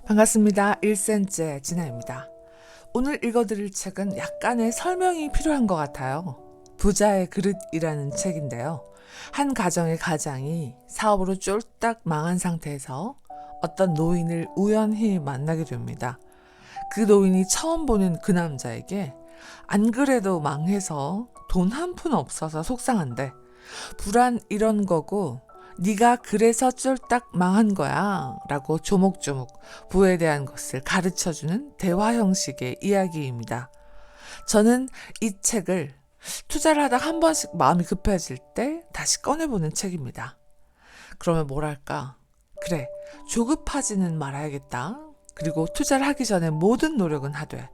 반갑습니다. 1cm의 진아입니다. 오늘 읽어드릴 책은 약간의 설명이 필요한 것 같아요. 부자의 그릇이라는 책인데요. 한 가정의 가장이 사업으로 쫄딱 망한 상태에서 어떤 노인을 우연히 만나게 됩니다. 그 노인이 처음 보는 그 남자에게 안 그래도 망해서 돈 한 푼 없어서 속상한데 불안 이런 거고 네가 그래서 쫄딱 망한 거야 라고 조목조목 부에 대한 것을 가르쳐주는 대화 형식의 이야기입니다. 저는 이 책을 투자를 하다 한 번씩 마음이 급해질 때 다시 꺼내보는 책입니다. 그러면 뭐랄까, 그래, 조급하지는 말아야겠다. 그리고 투자를 하기 전에 모든 노력은 하되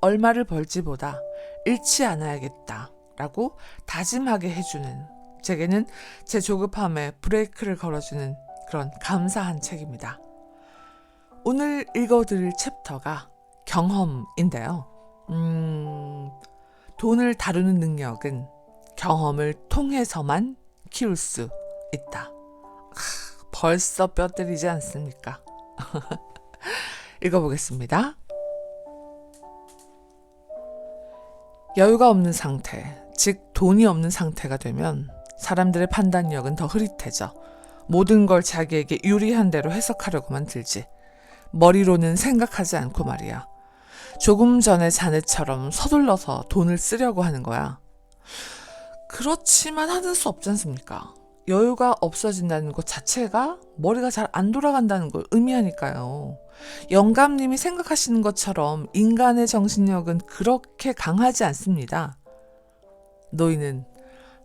얼마를 벌지보다 잃지 않아야겠다 라고 다짐하게 해주는, 제게는 제 조급함에 브레이크를 걸어주는 그런 감사한 책입니다. 오늘 읽어드릴 챕터가 경험인데요. 돈을 다루는 능력은 경험을 통해서만 키울 수 있다. 벌써 뼈 때리지 않습니까? 읽어보겠습니다. 여유가 없는 상태, 즉 돈이 없는 상태가 되면 사람들의 판단력은 더 흐릿해져 모든 걸 자기에게 유리한 대로 해석하려고만 들지. 머리로는 생각하지 않고 말이야. 조금 전에 자네처럼 서둘러서 돈을 쓰려고 하는 거야. 그렇지만 하는 수 없지 않습니까? 여유가 없어진다는 것 자체가 머리가 잘 안 돌아간다는 걸 의미하니까요. 영감님이 생각하시는 것처럼 인간의 정신력은 그렇게 강하지 않습니다. 노인은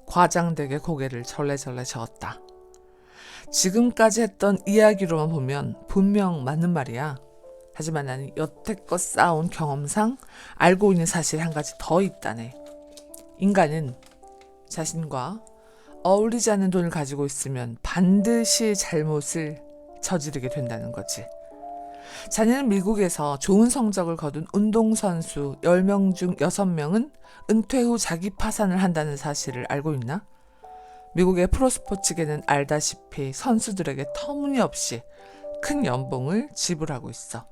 과장되게 고개를 절레절레 저었다. 지금까지 했던 이야기로만 보면 분명 맞는 말이야. 하지만 나는 여태껏 쌓아온 경험상 알고 있는 사실 한 가지 더 있다네. 인간은 자신과 어울리지 않는 돈을 가지고 있으면 반드시 잘못을 저지르게 된다는 거지. 자네는 미국에서 좋은 성적을 거둔 운동선수 10명 중 6명은 은퇴 후 자기 파산을 한다는 사실을 알고 있나? 미국의 프로스포츠계는 알다시피 선수들에게 터무니없이 큰 연봉을 지불하고 있어.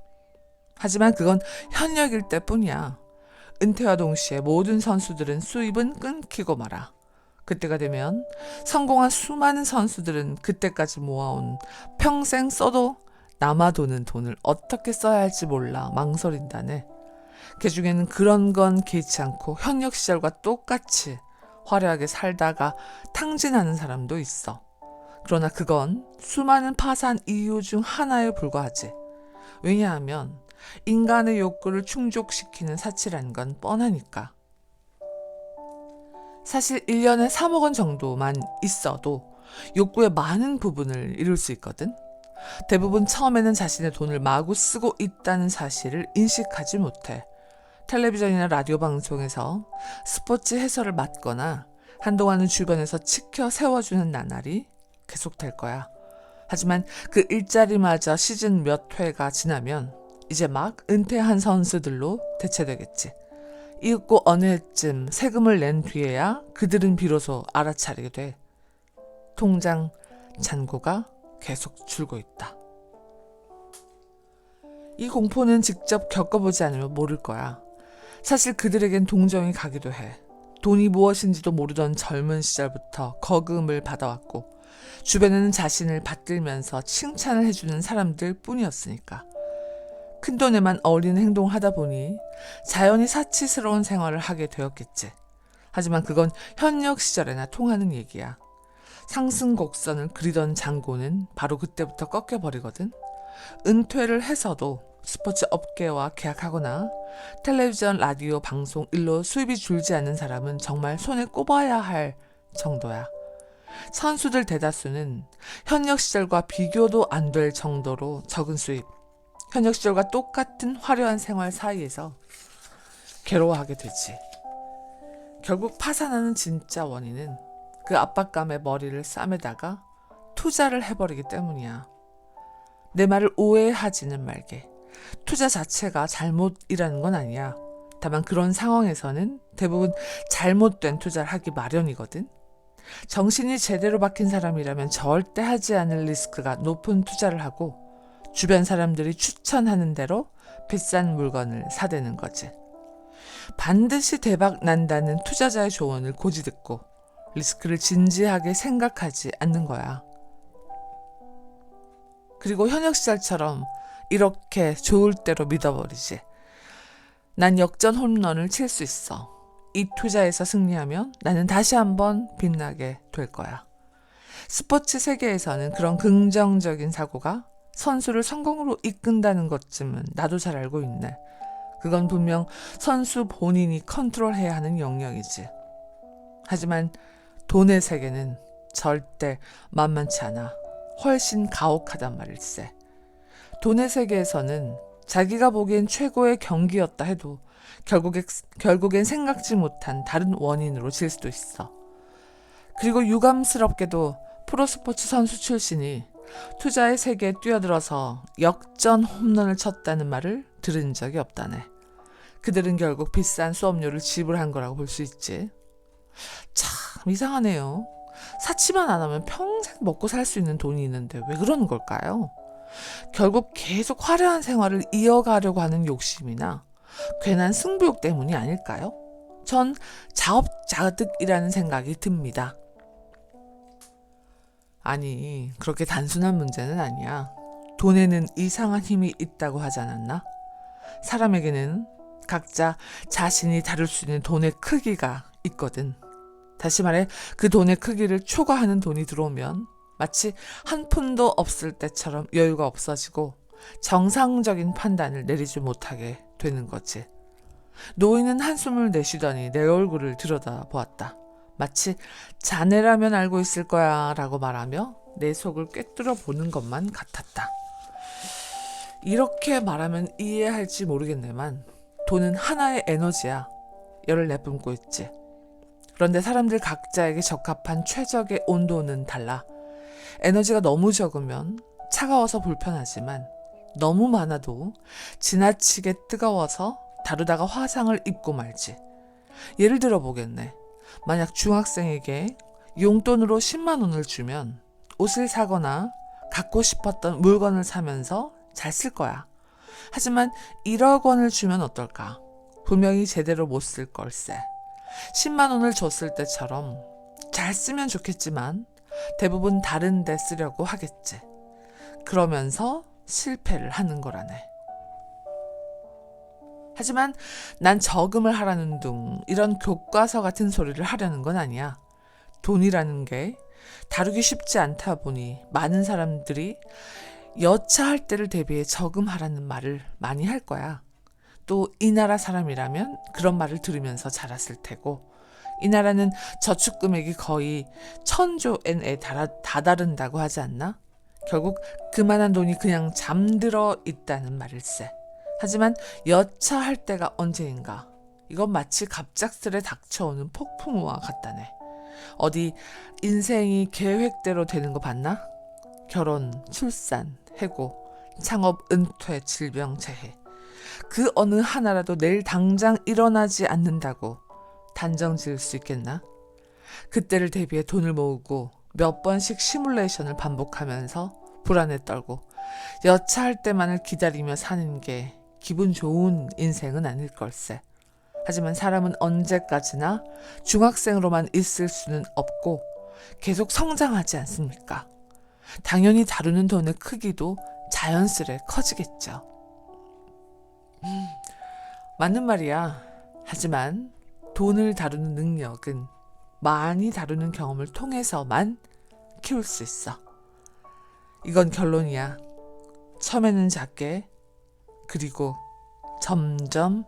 하지만 그건 현역일 때뿐이야. 은퇴와 동시에 모든 선수들은 수입은 끊기고 말아. 그때가 되면 성공한 수많은 선수들은 그때까지 모아온 평생 써도 남아도는 돈을 어떻게 써야 할지 몰라 망설인다네. 그 중에는 그런 건 개의치 않고 현역 시절과 똑같이 화려하게 살다가 탕진하는 사람도 있어. 그러나 그건 수많은 파산 이유 중 하나에 불과하지. 왜냐하면 인간의 욕구를 충족시키는 사치라는 건 뻔하니까. 사실 1년에 3억 원 정도만 있어도 욕구의 많은 부분을 이룰 수 있거든. 대부분 처음에는 자신의 돈을 마구 쓰고 있다는 사실을 인식하지 못해 텔레비전이나 라디오 방송에서 스포츠 해설을 맡거나 한동안은 주변에서 치켜 세워주는 나날이 계속될 거야. 하지만 그 일자리마저 시즌 몇 회가 지나면 이제 막 은퇴한 선수들로 대체되겠지. 이윽고 어느 해쯤 세금을 낸 뒤에야 그들은 비로소 알아차리게 돼. 통장 잔고가 계속 줄고 있다. 이 공포는 직접 겪어보지 않으면 모를 거야. 사실 그들에겐 동정이 가기도 해. 돈이 무엇인지도 모르던 젊은 시절부터 거금을 받아왔고 주변에는 자신을 받들면서 칭찬을 해주는 사람들 뿐이었으니까. 큰돈에만 어울리는 행동을 하다 보니 자연히 사치스러운 생활을 하게 되었겠지. 하지만 그건 현역 시절에나 통하는 얘기야. 상승 곡선을 그리던 잔고는 바로 그때부터 꺾여버리거든. 은퇴를 해서도 스포츠 업계와 계약하거나 텔레비전, 라디오, 방송 일로 수입이 줄지 않는 사람은 정말 손에 꼽아야 할 정도야. 선수들 대다수는 현역 시절과 비교도 안 될 정도로 적은 수입, 현역 시절과 똑같은 화려한 생활 사이에서 괴로워하게 되지. 결국 파산하는 진짜 원인은 그 압박감에 머리를 싸매다가 투자를 해버리기 때문이야. 내 말을 오해하지는 말게. 투자 자체가 잘못이라는 건 아니야. 다만 그런 상황에서는 대부분 잘못된 투자를 하기 마련이거든. 정신이 제대로 박힌 사람이라면 절대 하지 않을 리스크가 높은 투자를 하고 주변 사람들이 추천하는 대로 비싼 물건을 사대는 거지. 반드시 대박 난다는 투자자의 조언을 고지 듣고 리스크를 진지하게 생각하지 않는 거야. 그리고 현역 시절처럼 이렇게 좋을 대로 믿어버리지. 난 역전 홈런을 칠 수 있어. 이 투자에서 승리하면 나는 다시 한번 빛나게 될 거야. 스포츠 세계에서는 그런 긍정적인 사고가 선수를 성공으로 이끈다는 것쯤은 나도 잘 알고 있네. 그건 분명 선수 본인이 컨트롤해야 하는 영역이지. 하지만 돈의 세계는 절대 만만치 않아. 훨씬 가혹하단 말일세. 돈의 세계에서는 자기가 보기엔 최고의 경기였다 해도 결국엔 생각지 못한 다른 원인으로 질 수도 있어. 그리고 유감스럽게도 프로스포츠 선수 출신이 투자의 세계에 뛰어들어서 역전 홈런을 쳤다는 말을 들은 적이 없다네. 그들은 결국 비싼 수업료를 지불한 거라고 볼 수 있지. 참 이상하네요. 사치만 안 하면 평생 먹고 살 수 있는 돈이 있는데 왜 그러는 걸까요? 결국 계속 화려한 생활을 이어가려고 하는 욕심이나 괜한 승부욕 때문이 아닐까요? 전 자업자득이라는 생각이 듭니다. 아니, 그렇게 단순한 문제는 아니야. 돈에는 이상한 힘이 있다고 하지 않았나? 사람에게는 각자 자신이 다룰 수 있는 돈의 크기가 있거든. 다시 말해 그 돈의 크기를 초과하는 돈이 들어오면 마치 한 푼도 없을 때처럼 여유가 없어지고 정상적인 판단을 내리지 못하게 되는 거지. 노인은 한숨을 내쉬더니 내 얼굴을 들여다보았다. 마치 자네라면 알고 있을 거야 라고 말하며 내 속을 꿰뚫어 보는 것만 같았다. 이렇게 말하면 이해할지 모르겠네만 돈은 하나의 에너지야. 열을 내뿜고 있지. 그런데 사람들 각자에게 적합한 최적의 온도는 달라. 에너지가 너무 적으면 차가워서 불편하지만 너무 많아도 지나치게 뜨거워서 다루다가 화상을 입고 말지. 예를 들어 보겠네. 만약 중학생에게 용돈으로 10만 원을 주면 옷을 사거나 갖고 싶었던 물건을 사면서 잘 쓸 거야. 하지만 1억 원을 주면 어떨까? 분명히 제대로 못 쓸 걸세. 10만 원을 줬을 때처럼 잘 쓰면 좋겠지만 대부분 다른 데 쓰려고 하겠지. 그러면서 실패를 하는 거라네. 하지만 난 저금을 하라는 둥 이런 교과서 같은 소리를 하려는 건 아니야. 돈이라는 게 다루기 쉽지 않다 보니 많은 사람들이 여차할 때를 대비해 저금하라는 말을 많이 할 거야. 또 이 나라 사람이라면 그런 말을 들으면서 자랐을 테고 이 나라는 저축 금액이 거의 1000조엔에 다다른다고 하지 않나? 결국 그만한 돈이 그냥 잠들어 있다는 말일세. 하지만 여차할 때가 언제인가? 이건 마치 갑작스레 닥쳐오는 폭풍우와 같다네. 어디 인생이 계획대로 되는 거 봤나? 결혼, 출산, 해고, 창업, 은퇴, 질병, 재해. 그 어느 하나라도 내일 당장 일어나지 않는다고 단정 지을 수 있겠나? 그때를 대비해 돈을 모으고 몇 번씩 시뮬레이션을 반복하면서 불안에 떨고 여차할 때만을 기다리며 사는 게 기분 좋은 인생은 아닐 걸세. 하지만 사람은 언제까지나 중학생으로만 있을 수는 없고 계속 성장하지 않습니까? 당연히 다루는 돈의 크기도 자연스레 커지겠죠. 맞는 말이야. 하지만 돈을 다루는 능력은 많이 다루는 경험을 통해서만 키울 수 있어. 이건 결론이야. 처음에는 작게, 그리고 점점